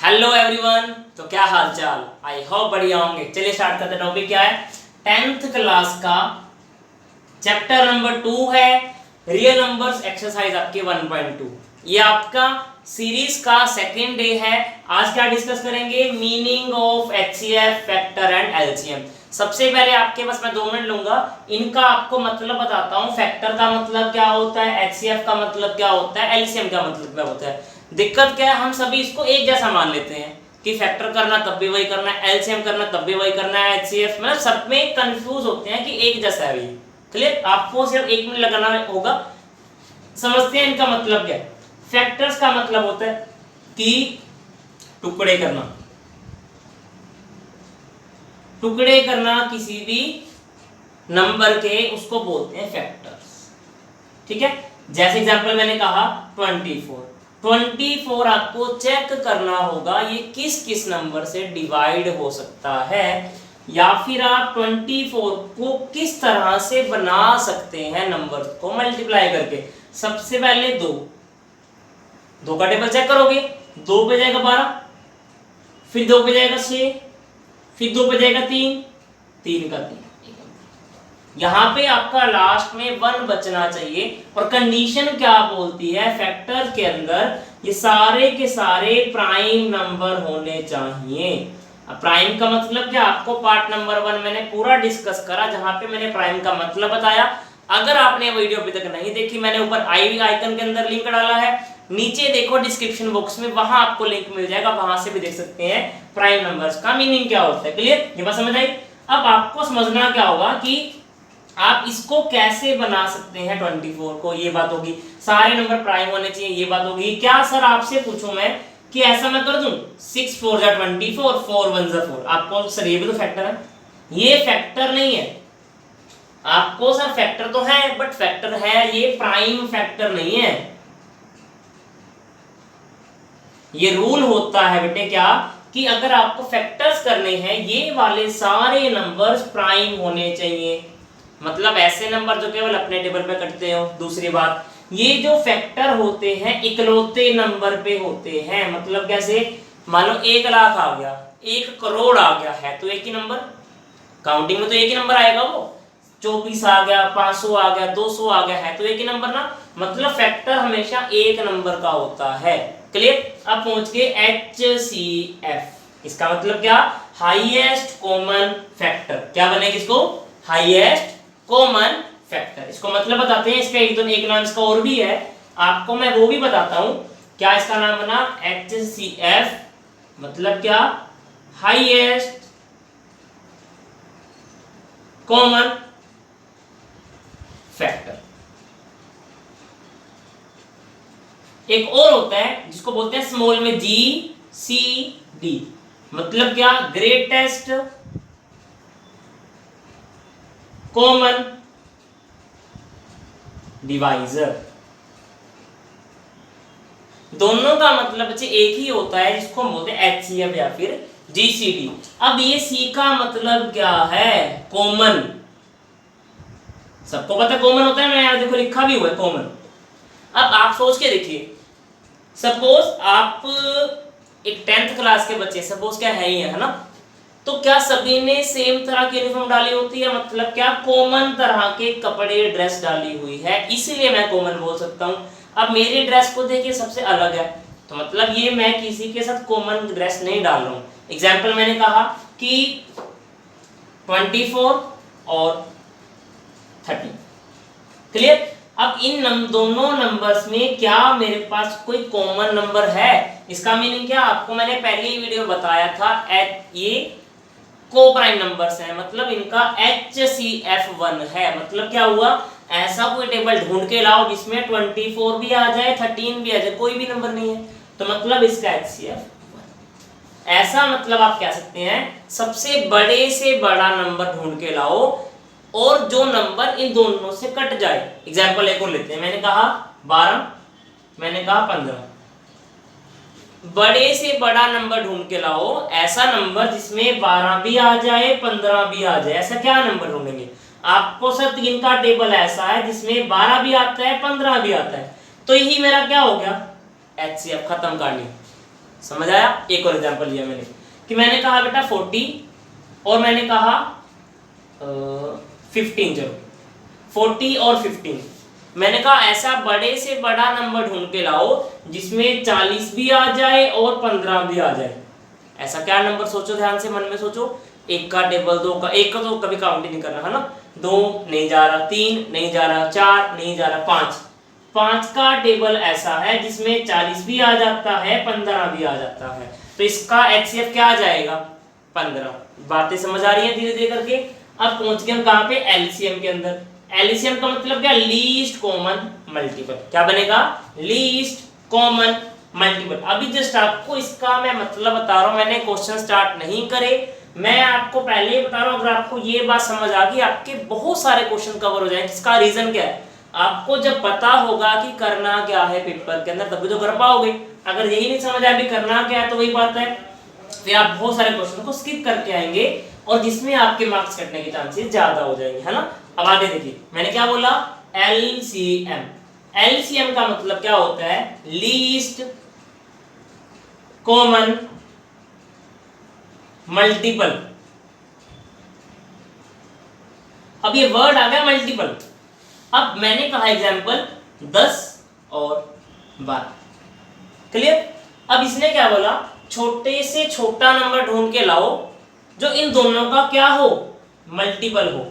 Hello everyone. तो क्या हाल चाल, आई होप बढ़िया होंगे। चलिए स्टार्ट करते हैं। टॉपिक क्या है? 10th क्लास का चैप्टर नंबर 2 है रियल नंबर्स एक्सरसाइज आपके 1.2। ये आपका सीरीज का सेकेंड डे है। आज क्या डिस्कस करेंगे? Meaning of HCF, factor and LCM. सबसे पहले आपके पास मैं 2 मिनट लूंगा, इनका आपको मतलब बताता हूं। फैक्टर का मतलब क्या होता है, एचसीएफ का मतलब क्या होता है, एलसीएम का मतलब क्या होता है। दिक्कत क्या है, हम सभी इसको एक जैसा मान लेते हैं कि फैक्टर करना तब भी वही करना है, एलसीएम करना तब भी वही करना है, एचसीएफ मतलब सब में कंफ्यूज होते हैं कि एक जैसा है। क्लियर? आपको सिर्फ 1 मिनट लगाना होगा। समझते हैं इनका मतलब क्या है। फैक्टर्स का मतलब होता है कि टुकड़े करना, टुकड़े करना किसी भी नंबर के, उसको बोलते हैं फैक्टर्स। ठीक है, जैसे एग्जांपल मैंने कहा 24 आपको चेक करना होगा ये किस किस नंबर से डिवाइड हो सकता है, या फिर आप 24 को किस तरह से बना सकते हैं नंबर को मल्टीप्लाई करके। सबसे पहले 2 का टेबल चेक करोगे, 2 पे जाएगा 12, फिर 2 पे जाएगा 6, फिर 2 पे जाएगा 3, 3 का 3। यहां पे आपका लास्ट में 1 बचना चाहिए। और कंडीशन क्या बोलती है, फैक्टर के अंदर ये सारे के सारे प्राइम नंबर होने चाहिए। अब प्राइम का मतलब क्या, आपको पार्ट नंबर 1 मैंने पूरा डिस्कस करा, जहां पे मैंने प्राइम का मतलब बताया। अगर आपने वीडियो अभी तक नहीं देखी, मैंने ऊपर आई आइकन के अंदर लिंक डाला है, नीचे देखो डिस्क्रिप्शन बॉक्स में, वहां आपको लिंक मिल जाएगा, वहां से भी देख सकते हैं प्राइम नंबर्स का मीनिंग क्या होता है। क्लियर? ये बात समझ आई? अब आपको समझना क्या होगा कि आप इसको कैसे बना सकते हैं 24 को। ये बात होगी, सारे नंबर प्राइम होने चाहिए, ये बात होगी। क्या सर आपसे पूछूं मैं कि ऐसा मैं कर दूं 6 4 जा 24, 4 1 जा 4, आपको सर ये भी तो फैक्टर है। ये फैक्टर नहीं है, आपको सर फैक्टर तो है बट फैक्टर है, ये प्राइम फैक्टर नहीं है। ये रूल होता है बेटे क्या, कि अगर आपको फैक्टर्स करने हैं ये वाले सारे नंबर्स प्राइम होने चाहिए, मतलब ऐसे नंबर जो केवल अपने टेबल पे कटते हो। दूसरी बात, ये जो फैक्टर होते हैं इकलौते नंबर पे होते हैं। मतलब कैसे, मान लो 1 लाख आ गया, 1 करोड़ आ गया है तो एक ही नंबर, काउंटिंग में तो एक ही नंबर आएगा। वो 24 आ गया, 500 आ गया, 200 आ गया है तो एक ही नंबर ना। मतलब फैक्टर हमेशा एक नंबर का होता है। क्लियर? अब पहुंच गए HCF। इसका मतलब क्या, हाईएस्ट कॉमन फैक्टर। क्या बनेगा इसको? Highest common factor. इसको मतलब बताते हैं, इसका एक नाम इसका और भी है, आपको मैं वो भी बताता हूं। क्या इसका नाम बना? HCF मतलब क्या, हाईएस्ट कॉमन फैक्टर। एक और होता है जिसको बोलते हैं स्मॉल में GCD, मतलब क्या, ग्रेटेस्ट कॉमन डिवाइजर। दोनों का मतलब एक ही होता है, जिसको हम बोलते हैं HCF या फिर GCD। अब ये C का मतलब क्या है, कॉमन। सबको पता है कॉमन होता है, मैं यहां देखो लिखा भी हुआ है कॉमन। अब आप सोच के देखिए, सपोज आप एक 10th क्लास के बच्चे, सपोज क्या है ही है ना, तो क्या सभी ने सेम तरह की यूनिफॉर्म डाली होती है? मतलब क्या, कॉमन तरह के कपड़े ड्रेस डाली हुई है, इसलिए मैं कॉमन बोल सकता हूं। अब मेरी ड्रेस को देखिए सबसे अलग है, तो मतलब ये मैं किसी के साथ कॉमन ड्रेस नहीं डाल रहा हूं। एग्जाम्पल मैंने कहा कि 24 और 30। क्लियर? अब इन दोनों नंबर्स में क्या मेरे पास कोई कॉमन नंबर है? इसका मीनिंग क्या, आपको मैंने पहली ही वीडियो में बताया था, ये को प्राइम नंबर्स हैं, मतलब इनका HCF1 है। मतलब क्या हुआ, ऐसा कोई टेबल ढूंढ के लाओ जिसमें 24 भी आ जाए, 13 भी आ जाए, कोई भी नंबर नहीं है, तो मतलब इसका HCF1। ऐसा मतलब आप कह सकते हैं सबसे बड़े से बड़ा नंबर ढूंढ के लाओ और जो नंबर इन दोनों से कट जाए। एग्जाम्पल एक और लेते हैं, मैंने कहा 12, मैंने कहा 15। बड़े से बड़ा नंबर ढूंढ के लाओ, ऐसा नंबर जिसमें 12 भी आ जाए, 15 भी आ जाए। ऐसा क्या नंबर ढूंढेंगे? आपको सर 3 का टेबल ऐसा है जिसमें 12 भी आता है, 15 भी आता है, तो यही मेरा क्या हो गया, HCF। खत्म कहानी। समझ आया? एक और एग्जांपल लिया मैंने कि मैंने कहा बेटा 40 और मैंने कहा 15, चलो 40 और 15, मैंने कहा ऐसा बड़े से बड़ा नंबर ढूंढ के लाओ जिसमें 40 भी आ जाए और 15 भी आ जाए। ऐसा क्या नंबर सोचो, ध्यान से मन में सोचो। एक का टेबल, दो का, एक का तो कभी काउंट ही नहीं करना है ना, 2 नहीं जा रहा, 3 नहीं जा रहा, 4 नहीं जा रहा, 5 का टेबल ऐसा है जिसमें 40 भी आ जाता है, 15 भी आ जाता है, तो इसका HCF क्या आ जाएगा? 15। बातें समझ आ रही हैं धीरे धीरे करके? अब पहुंच गए हम कहां पे? LCM के अंदर। LCM का मतलब क्या? Least common multiple. क्या बनेगा? Least common multiple. अभी जस्ट आपको इसका मैं मतलब बता रहा हूं, मैंने क्वेश्चन स्टार्ट नहीं करे, मैं आपको पहले ही बता रहा हूं। अगर आपको ये बात समझ आ गई, आपके बहुत सारे क्वेश्चन कवर हो जाएंगे। इसका रीजन क्या है? आपको जब पता होगा कि करना क्या है पेपर के अंदर, तभी तो कर पाओगे। अगर यही नहीं समझ आया भी करना क्या है, तो वही बात है, फिर आप बहुत सारे क्वेश्चन को स्किप करके आएंगे और जिसमें आपके मार्क्स कटने के चांसेस ज्यादा हो जाएंगे, है ना। अब आगे देखिए, मैंने क्या बोला? LCM। LCM का मतलब क्या होता है? Least common multiple. अब ये वर्ड आ गया मल्टीपल। अब मैंने कहा एग्जाम्पल 10 और 12, क्लियर। अब इसने क्या बोला? छोटे से छोटा नंबर ढूंढ के लाओ जो इन दोनों का क्या हो? मल्टीपल हो।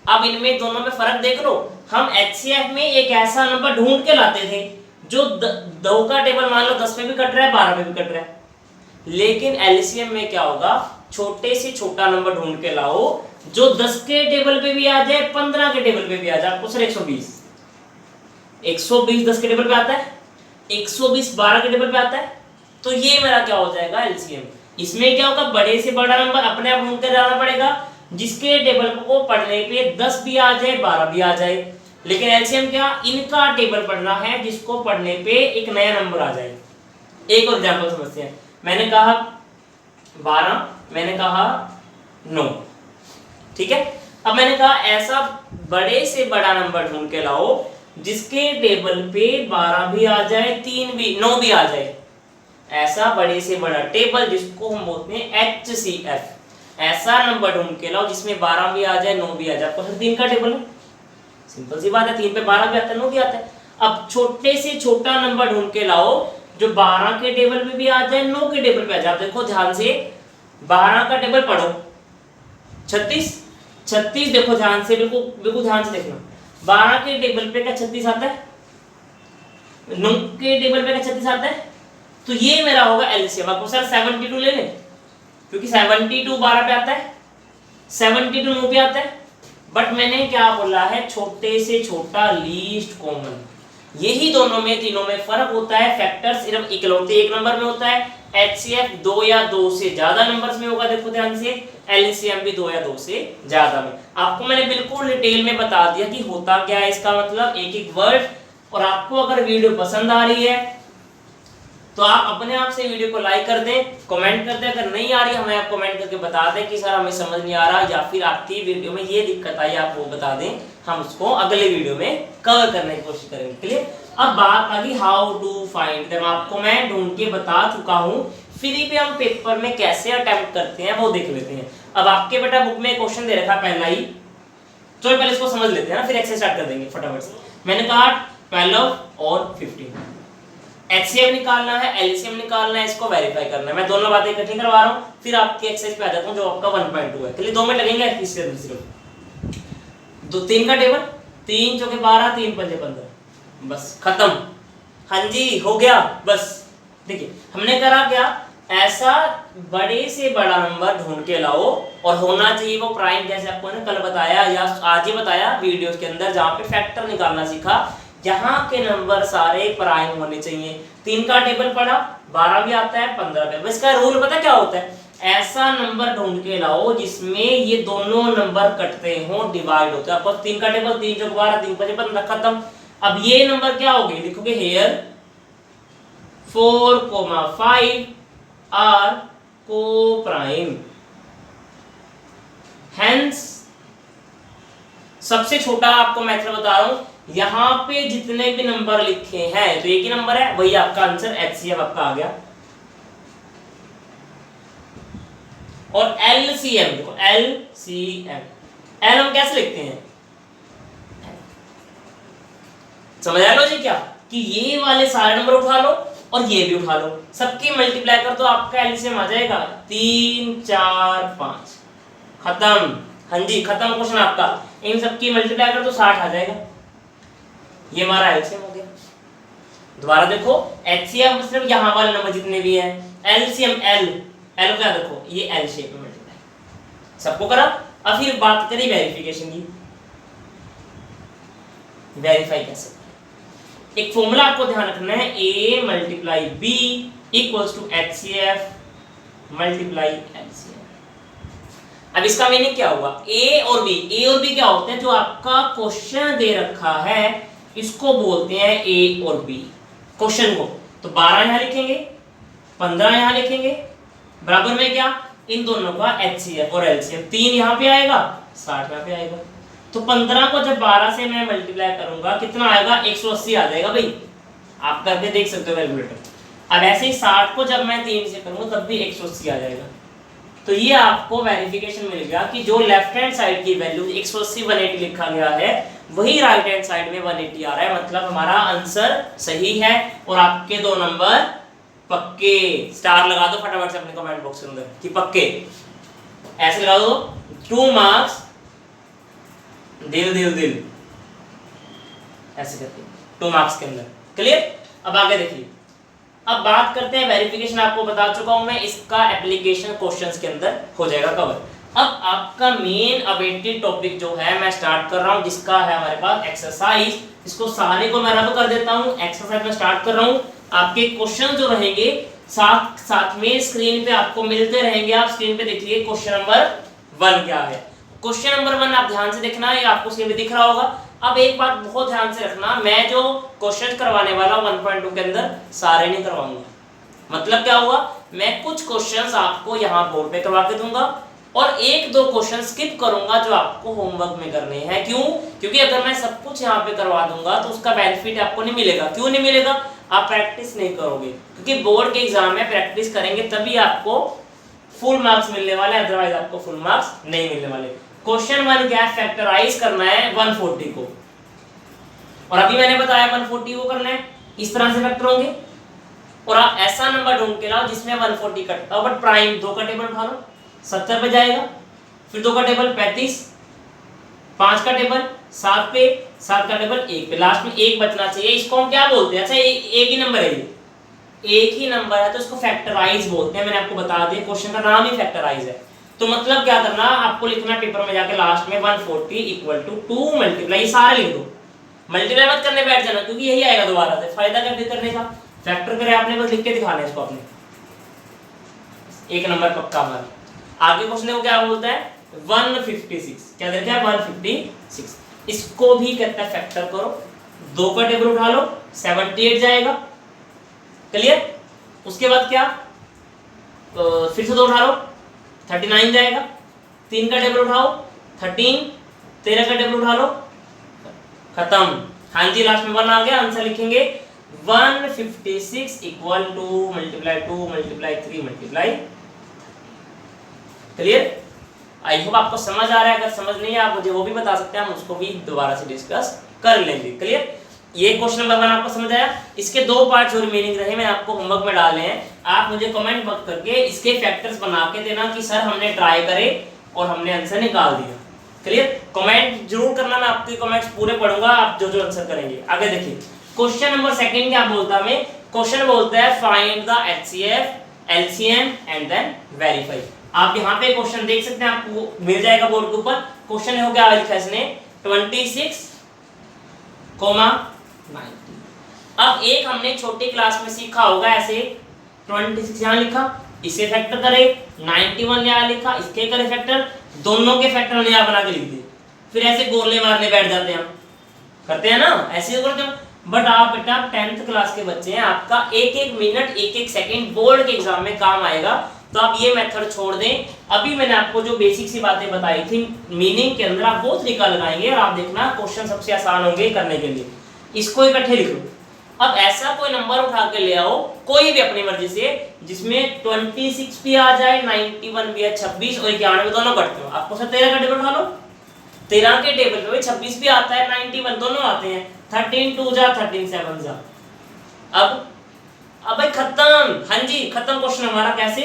अब इनमें दोनों में फर्क देख लो। हम HCF में एक ऐसा नंबर ढूंढ के लाते थे जो 2 का टेबल मान लो 10 में भी कट रहा है, 12 में भी कट रहा है, लेकिन LCM में क्या होगा? छोटे से छोटा नंबर ढूंढ के लाओ जो 10 के टेबल पे भी आ जाए, 15 के टेबल पे भी आ जाए। आपको सर 120 10 के टेबल पे आता है, 120 12 के टेबल पे आता है, तो ये मेरा क्या हो जाएगा? LCM। इसमें क्या होगा? बड़े से बड़ा नंबर अपने आप ढूंढ कर जाना पड़ेगा जिसके टेबल को पढ़ने पे 10 भी आ जाए, 12 भी आ जाए। लेकिन LCM क्या? इनका टेबल पढ़ना है जिसको पढ़ने पे एक नया नंबर आ जाए। एक और एग्जांपल समझते हैं। मैंने कहा 12, मैंने कहा 9, ठीक है। अब मैंने कहा ऐसा बड़े से बड़ा नंबर ढूंढ के लाओ जिसके टेबल पे 12 भी आ जाए, 3 भी, 9 भी आ जाए। ऐसा बड़े से बड़ा टेबल जिसको हम बोलते हैं HCF। ऐसा नंबर ढूंढ के लाओ जिसमें 12 भी आ जाए, 9 भी आ जाए। आपको 3 का टेबल है, सिंपल सी बात है, 3 पे 12 भी आता है, 9 भी आता है। अब छोटे से छोटा नंबर ढूंढ के लाओ जो 12 के टेबल पे भी आ जाए, 9 के टेबल पे आ जाए। देखो ध्यान से, 12 का टेबल पढ़ो 36 देखो ध्यान से, बिल्कुल ध्यान से देखना। 12 के टेबल पे क्या 36 आता है? 9 के टेबल पे क्या 36 आता है? तो ये मेरा होगा LCM। आपको सर 72 ले लें, क्योंकि 72 12 पे आता है, 72 9 पे आता है, बट मैंने क्या बोला है? छोटे से छोटा लीस्ट कॉमन। यही दोनों में, तीनों में फर्क होता है। फैक्टर सिर्फ इकलौते एक नंबर में होता है। HCF 2 या 2 से ज्यादा नंबर्स में होगा, देखो ध्यान से। LCM भी 2 या 2 से ज्यादा में। आपको मैंने बिल्कुल डिटेल में बता दिया कि होता क्या है, इसका मतलब एक एक वर्ड। और आपको अगर वीडियो पसंद आ रही है तो आप अपने आप से वीडियो को लाइक कर दें, कमेंट कर दें। अगर नहीं आ रही हमें आप कमेंट करके बता दें कि सर हमें समझ नहीं आ रहा, या फिर आपकी वीडियो में ये दिक्कत आई, आप वो बता दें, हम उसको अगले वीडियो में कवर करने की कोशिश करेंगे। क्लियर। अब बात आ गई हाउ टू फाइंड देम। आपको मैं ढूंढ के बता चुका हूँ, फ्री पे हम पेपर में कैसे अटेम्प्ट करते हैं वो देख लेते हैं। अब आपके बेटा बुक में क्वेश्चन दे रखा पहला ही, चलो पहले इसको समझ लेते हैं ना, फिर एक्सरसाइज स्टार्ट कर देंगे फटाफट से। मैंने कहा 12 और 15, HCF निकालना है, LCM निकालना है, इसको वेरीफाई करना है। मैं दोनों बातें इकट्ठी करवा रहा हूँ, फिर आपकी एक्सरसाइज पे आ जाता हूँ जो आपका 1.2 है। चलिए 2 मिनट लगेंगे इसके अंदर सिर्फ। 3 का टेबल, 3 चौके 12, 3 पंजे 15, बस खत्म। हाँ जी हो गया बस। देखिए हमने करा क्या? ऐसा बड़े से बड़ा नंबर ढूंढ के लाओ, और होना चाहिए वो प्राइम, जैसे आपको ने कल बताया या आज ही बताया वीडियो के अंदर, जहाँ पे फैक्टर निकालना सीखा, यहाँ के नंबर सारे प्राइम होने चाहिए। 3 का टेबल पढ़ा, 12 भी आता है, 15 भी। इसका रूल पता क्या होता है? ऐसा नंबर ढूंढ के लाओ जिसमें ये दोनों नंबर कटते हो, डिवाइड होते हैं। आपको 3 का टेबल, 3 चौक 12, 3 पंजे 15, खत्म। अब ये नंबर क्या हो गए? लिखोगे हेयर 4,5 आर को प्राइम, हेंस सबसे छोटा आपको मेथड बता रहा हूं, यहां पे जितने भी नंबर लिखे हैं तो एक ही नंबर है, वही आपका आंसर HCF आपका आ गया। और LCM, देखो LCM, L हम कैसे लिखते हैं, समझ आया लॉजिक क्या, कि ये वाले सारे नंबर उठा लो और ये भी उठा लो, सबकी मल्टीप्लाई कर दो, आपका एलसीएम आ जाएगा 3 4 5, खत्म। हाँ जी, खत्म क्वेश्चन आपका, इन सबकी मल्टीप्लाई कर दो 60 आ जाएगा, ये हमारा एलसीएम हो गया। दोबारा देखो, एचसीएफ मतलब यहाँ वाले नंबर जितने भी हैं, एलसीएम एल क्या देखो ये एल शेप में मल्टीप्लाई, सबको करा। अब फिर बात करें वेरिफिकेशन की, वेरीफाई कैसे, एक फॉर्मूला आपको ध्यान रखना है, A multiply B equals to HCF multiply LCM। अब इसका मीनिंग क्या हुआ, A और B क्या होते हैं, जो आपका क्वेश्चन दे रखा है इसको बोलते हैं A और B क्वेश्चन को। तो 12 यहां लिखेंगे, 15 यहां लिखेंगे, बराबर में क्या, इन दोनों का HCF और LCM, 3 यहां पे आएगा, 60 यहां पे आएगा। तो 15 को जब 12 से मैं मल्टीप्लाई करूंगा कितना आएगा, 180 आ जाएगा भाई, आप करके देख सकते हो कैलकुलेटर। अब ऐसे ही 60 को जब मैं 3 से करूंगा तब भी 180 आ जाएगा। तो ये आपको वेरिफिकेशन मिल गया कि जो लेफ्ट हैंड साइड की वैल्यू 180 180 लिखा गया है वही राइट हैंड साइड में 180 आ रहा है, मतलब हमारा आंसर सही है और आपके दो नंबर पक्के। स्टार लगा दो फटाफट से अपने कमेंट बॉक्स के अंदर कि पक्के, ऐसे लगा दो 2 मार्क्स, दिल दिल दिल ऐसे करके 2 मार्क्स के अंदर, क्लियर। अब आगे देखिए, अब बात करते हैं वेरिफिकेशन, आपको बता चुका हूं मैं, इसका एप्लीकेशन क्वेश्चंस के अंदर हो जाएगा कवर। अब आपका मेन अवेटेड टॉपिक जो है मैं स्टार्ट कर रहा हूं, जिसका है हमारे पास एक्सरसाइज। इसको सारे को मैं रब कर देता हूं, एक्सरसाइज में स्टार्ट कर रहा हूं। आपके क्वेश्चन जो रहेंगे साथ साथ में स्क्रीन पे आपको मिलते रहेंगे, आप स्क्रीन पे देखिए क्वेश्चन नंबर 1 क्या है। क्वेश्चन नंबर 1 आप ध्यान से देखना, ये आपको स्क्रीन पे दिख रहा होगा। अब एक बात बहुत ध्यान से रखना, मैं जो क्वेश्चन करवाने वाला 1.2 के अंदर सारे नहीं करवाऊंगा। मतलब क्या हुआ, मैं कुछ क्वेश्चंस आपको यहाँ बोर्ड पे करवा के दूंगा और 1-2 क्वेश्चन स्किप करूंगा जो आपको होमवर्क में करने हैं। क्यों? क्योंकि अगर मैं सब कुछ यहाँ पे करवा दूंगा तो उसका बेनिफिट आपको नहीं मिलेगा। क्यों नहीं मिलेगा? आप प्रैक्टिस नहीं करोगे, क्योंकि बोर्ड के एग्जाम में प्रैक्टिस करेंगे तभी आपको फुल मार्क्स मिलने वाले, अदरवाइज आपको फुल मार्क्स नहीं मिलने वाले। क्वेश्चन 1 क्या है, फैक्टराइज करना है 140 को, और अभी मैंने बताया 140 को करना है, इस तरह से फैक्टर होंगे और आप ऐसा नंबर ढूंढ के लाओ जिसमें 140 कटता हो, बट प्राइम 2 का टेबल उठा लो 70 पे जाएगा, फिर 2 का टेबल 35, 5 का टेबल 7 पे, 7 का टेबल 1 पे, लास्ट में 1 बचना चाहिए। इसको हम क्या बोलते हैं? अच्छा एक ही नंबर है, ये एक ही नंबर है तो इसको फैक्टराइज बोलते हैं। मैंने आपको बता दिया, क्वेश्चन का नाम ही फैक्टराइज है। तो मतलब क्या करना, आपको लिखना पेपर में जाके लास्ट में 140 इक्वल टू 2 मल्टीप्लाई, ये सारे लिख दो, मल्टीप्लाई मत करने बैठ जाना क्योंकि यही आएगा दोबारा से, फायदा क्या फिर करने का, फैक्टर करे आपने, बस लिख के दिखाना है इसको आपने, एक नंबर पक्का हमारा। आगे क्वेश्चन को क्या बोलता है, 156, क्या देखा है 156, इसको भी कहता है फैक्टर करो, 2 का टेबल उठा लो 78 जाएगा, क्लियर। उसके बाद क्या, फिर से 2 उठा लो 39 जाएगा, 3 का टेबल उठाओ 13, 13 का टेबल उठा लो, खत्म। हाँ जी, लास्ट में 1 आ गया, आंसर लिखेंगे 156 equal to multiply 2 multiply 3 multiply, clear. I hope आपको समझ आ रहा है, अगर समझ नहीं है आप मुझे वो भी बता सकते हैं, हम उसको भी दोबारा से डिस्कस कर लेंगे, क्लियर। ये क्वेश्चन नंबर 1 आपको समझ आया। इसके 2 पार्ट जो रिमेनिंग रहे मैंने आपको होमवर्क में डाले हैं, आप मुझे कमेंट बॉक्स करके इसके फैक्टर्स बना के देना कि सर हमने ट्राई करे और हमने आंसर निकाल दिया, क्लियर। कमेंट जरूर करना, मैं आपके कमेंट्स पूरे पढ़ूंगा, आप जो जो आंसर करेंगे। आगे देखिए, क्वेश्चन नंबर 2 क्या बोलता है, क्वेश्चन बोलता है find the HCF LCM and then verify. आप यहाँ पे क्वेश्चन देख सकते हैं, आपको मिल जाएगा बोर्ड के ऊपर। क्वेश्चन हो गया लिखा इसने 26, 90। अब एक हमने छोटी क्लास में सीखा होगा, ऐसे 26 यहाँ लिखा, इसे फैक्टर करे, 91 यहाँ लिखा, इसके करे फैक्टर, दोनों के फैक्टर हमने यहाँ बना के लिख दिए, फिर ऐसे गोले मारने बैठ जाते हैं हम, करते हैं ना, ऐसे करते हैं। बट आप बेटा 10th क्लास के बच्चे हैं, आपका एक एक मिनट एक एक सेकंड बोर्ड के एग्जाम में काम आएगा, तो आप ये मेथड छोड़ दें। अभी मैंने आपको जो बेसिक सी बातें बताई थी मीनिंग के अंदर, आप वो तरीका लगाएंगे और आप देखना क्वेश्चन सबसे आसान होंगे करने के लिए। इसको इकट्ठे लिख लो, अब ऐसा कोई नंबर उठा के ले आओ कोई भी अपनी मर्जी से जिसमें 26 भी आ जाए, 91 भी है, 26 और 91 दोनों कटते हो। आपको सर 13 का टेबल उठा लो, 13 के टेबल पे 26 भी आता है, 91 दोनों आते हैं, 13 2 जा 13 7 जा। अब भाई खत्म। हाँ जी खत्म क्वेश्चन हमारा। कैसे?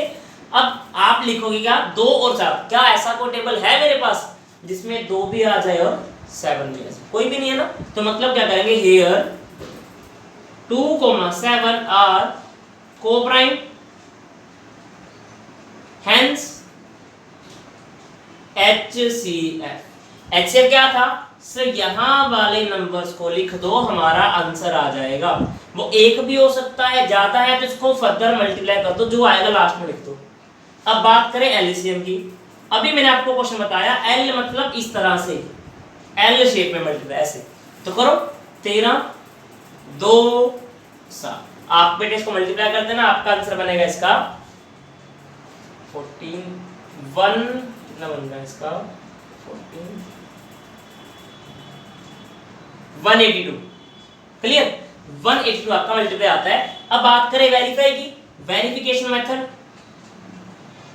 अब आप लिखोगे क्या 2 और 4, क्या ऐसा कोई टेबल है मेरे पास जिसमें 2 भी आ जाए और 7 भी आ जाए? कोई भी नहीं है ना। तो मतलब क्या करेंगे, here 2, 7 are co-prime, hence HCF। HCF क्या था सर? यहाँ वाले नंबर्स को लिख दो, हमारा आंसर आ जाएगा। वो एक भी हो सकता है, ज्यादा है तो इसको फर्दर मल्टीप्लाई कर दो, जो आएगा लास्ट में लिख दो। अब बात करें एलसीएम की। अभी मैंने आपको क्वेश्चन बताया, एल मतलब इस तरह से एल शेप में मल्टीप्लाई, ऐसे तो करो। 13 2 7, आप बेटे इसको मल्टीप्लाई कर देना, आपका आंसर बनेगा इसका 14 1 कितना बन रहा है इसका 14 182। क्लियर? 182 आपका मल्टीप्लाई आता है। अब बात करें वेरीफाई की, वेरिफिकेशन मेथड।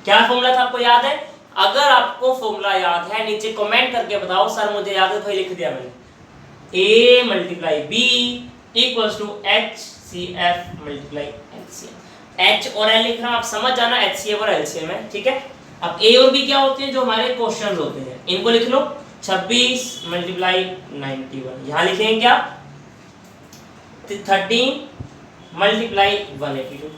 क्या फॉर्मूला था आपको याद है? अगर आपको फॉर्मूला याद है नीचे कमेंट करके बताओ, सर मुझे याद है, तो लिख दिया मैंने, A multiply B equals to HCF multiply LCM। H और L लिख रहा हूं, आप समझ जाना HCF और LCM है, ठीक है। अब A और B क्या होते हैं? जो हमारे क्वेश्चन होते हैं, इनको लिख लो। 26 मल्टीप्लाई 91, यहां लिखेंगे क्या 13 मल्टीप्लाई 182।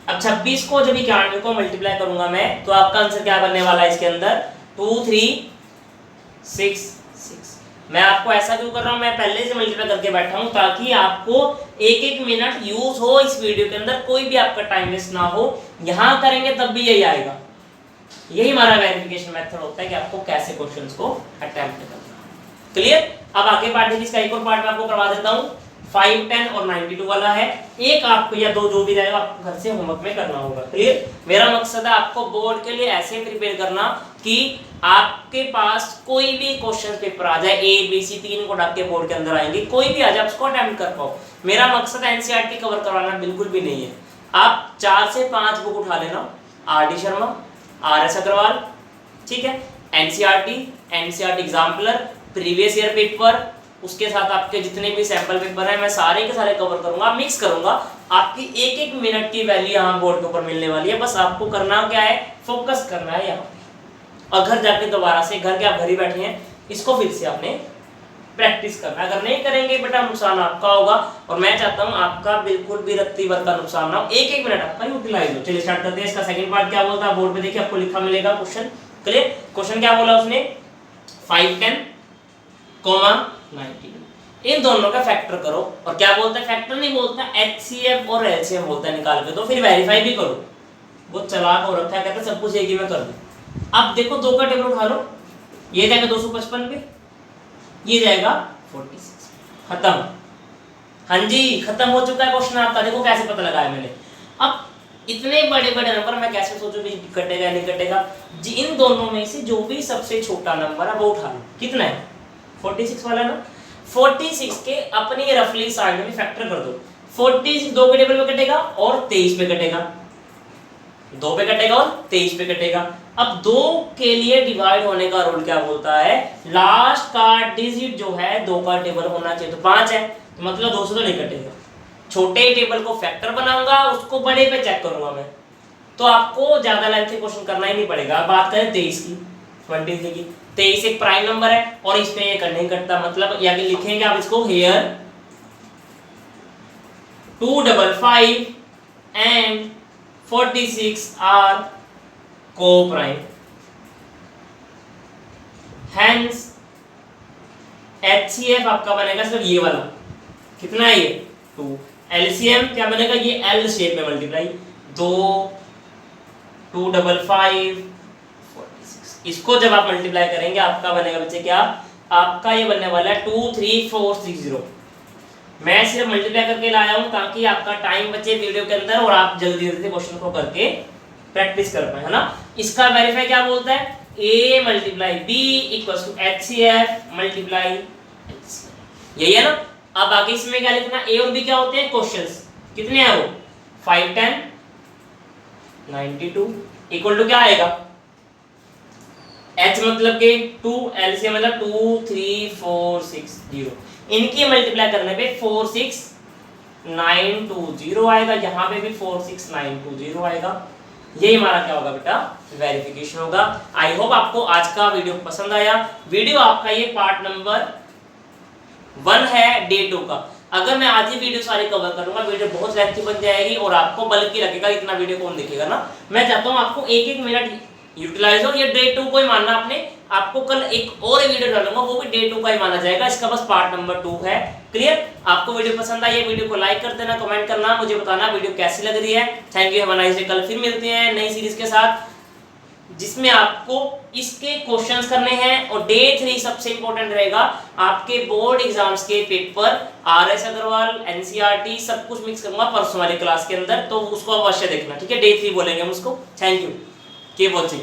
अब 26 को जब 91 को मल्टीप्लाई करूंगा मैं, तो आपका आंसर क्या बनने वाला है इसके अंदर 2366। मैं आपको ऐसा क्यों कर रहा हूं, मैं पहले से मल्टीप्लाई करके बैठा हूं ताकि आपको एक एक मिनट यूज हो इस वीडियो के अंदर, कोई भी आपका टाइम वेस्ट ना हो। यहां करेंगे तब भी यही आएगा। यही हमारा वेरिफिकेशन मेथड होता है कि आपको कैसे क्वेश्चंस को अटेम्प्ट करना है। क्लियर? अब आगे पार्ट है, इसका एक और पार्ट मैं आपको करवा देता हूं। 5 10 और 92 वाला है। एक आपको या दो जो भी रहेगा आपको घर से होमवर्क में करना होगा। क्लियर? मेरा मकसद है आपको बोर्ड के लिए ऐसे प्रिपेयर करना कि आपके पास कोई भी क्वेश्चन पेपर आ जाए, A B C 3 कोड आपके बोर्ड के अंदर आएंगे, कोई भी आ जाए उसको अटेम्प्ट कर पाओ। मेरा मकसद एनसीईआरटी कवर करवाना बिल्कुल भी नहीं है। आप 4 से 5 बुक उठा लेना, RD शर्मा, RS अग्रवाल, ठीक है, NCERT exemplar, previous year paper, उसके साथ आपके जितने भी सैंपल पेपर हैं मैं सारे के सारे कवर करूंगा, मिक्स करूंगा। आपकी एक एक मिनट की वैल्यू यहाँ बोर्ड के ऊपर मिलने वाली है। बस आपको करना क्या है, फोकस करना है यहाँ, और घर जाके दोबारा से, घर के आप घर ही बैठे हैं, इसको फिर से आपने प्रैक्टिस करना। अगर नहीं करेंगे बेटा नुकसान आपका होगा, और मैं चाहता हूँ आपका बिल्कुल भी रत्ती भर का नुकसान ना हो, एक एक मिनट आपका यूटिलाइज हो। चलिए स्टार्ट करते हैं। इसका सेकंड पार्ट क्या बोलता है, बोर्ड पे देखिए आपको लिखा मिलेगा क्वेश्चन। क्लियर? क्वेश्चन क्या बोला उसने, 5 10, 92, इन दोनों का फैक्टर करो। और क्या बोलता है, फैक्टर नहीं बोलता, HCF और LCM बोलता है, निकाल के तो फिर वेरीफाई भी करो। वो चालाक हो रखा है, कहता है सब कुछ एक ही में कर दो। अब देखो 2 का टेबल उठा लो, ये जाएगा 255 पे, ये जाएगा 46, खत्म। हाँ जी खत्म हो चुका है क्वेश्चन आपका। देखो कैसे पता लगाया मैंने। अब इतने बड़े बड़े नंबर मैं कैसे सोचूं भी कटेगा नहीं कटेगा जी। इन दोनों में से जो भी सबसे छोटा नंबर है वो उठा लो। कितना है, 46 वाला ना। 46 के अपनी रफली साइड में फैक्टर कर दो। 46 2 के टेबल पे कटेगा और 23 पे कटेगा, 2 पे कटेगा और 23 पे कटेगा। अब 2 के लिए डिवाइड होने का रूल क्या बोलता है, लास्ट का डिजिट जो है 2 का टेबल होना चाहिए, तो 5 है, तो मतलब 2 से तो नहीं कटेगा। छोटे टेबल को फैक्टर बनाऊंगा, उसको बड़े पे चेक करूंगा मैं, तो आपको ज्यादा लेंथी क्वेश्चन करना ही नहीं पड़ेगा। अब बात करें 23 की, 23 की, 23 एक प्राइम नंबर है और इस पे ये नहीं कटता, मतलब या कि लिखेंगे आप इसको here 255 and 46 are co-prime, hence HCF आपका बनेगा सिर्फ ये वाला, कितना है ये 2। LCM क्या बनेगा, ये L शेप में मल्टीप्लाई 2 255 46। इसको जब आप मल्टीप्लाई करेंगे आपका बनेगा बच्चे क्या, आपका ये बनने वाला है 23460। मैं सिर्फ मल्टीप्लाई करके लाया हूं ताकि आपका टाइम बचे वीडियो के अंदर और आप जल्दी जल्दी क्वेश्चन को करके प्रैक्टिस कर पाए, है ना। इसका वेरीफाई क्या बोलता है, A multiply B equals to HCF multiply LCM, यही है ना। अब आगे इसमें क्या लिखना, ए और बी क्या होते हैं क्वेश्चंस, कितने हैं वो 5 10 92 इक्वल टू क्या आएगा h मतलब के 2 LCM मतलब 2 3 4 6 0, इनकी मल्टीप्लाई करने पे 4 6 9 2 0 आएगा, यहाँ पे भी 4 6 9 2 0 आएगा। यही हमारा क्या होगा बेटा वेरिफिकेशन होगा। आई होप आपको आज का वीडियो पसंद आया। वीडियो आपका ये पार्ट नंबर 1 है डे 2 का। अगर मैं आज ही वीडियो सारी कवर करूंगा वीडियो बहुत लेंथी बन जाएगी और आपको बल्कि लगेगा इतना वीडियो कौन देखेगा ना। मैं चाहता हूँ आपको एक एक मिनट यूटिलाइज हो, ये डे 2 को ही मानना आपने। आपको कल एक और वीडियो डालूंगा वो भी डे 2 का ही माना जाएगा, इसका बस पार्ट नंबर 2 है। क्लियर? आपको वीडियो पसंद आई है वीडियो को लाइक कर देना, कमेंट करना, मुझे बताना वीडियो कैसी लग रही है। Thank you, have a nice day. कल फिर मिलते हैं नई सीरीज के साथ जिसमें आपको इसके क्वेश्चंस करने हैं और डे 3 सबसे इंपॉर्टेंट रहेगा आपके बोर्ड एग्जाम्स के पेपर, RS अग्रवाल NCERT सब कुछ मिक्स करूंगा परसों वाली क्लास के अंदर, तो उसको अवश्य देखना, ठीक है। डे 3 बोलेंगे हम उसको। Thank you, keep watching.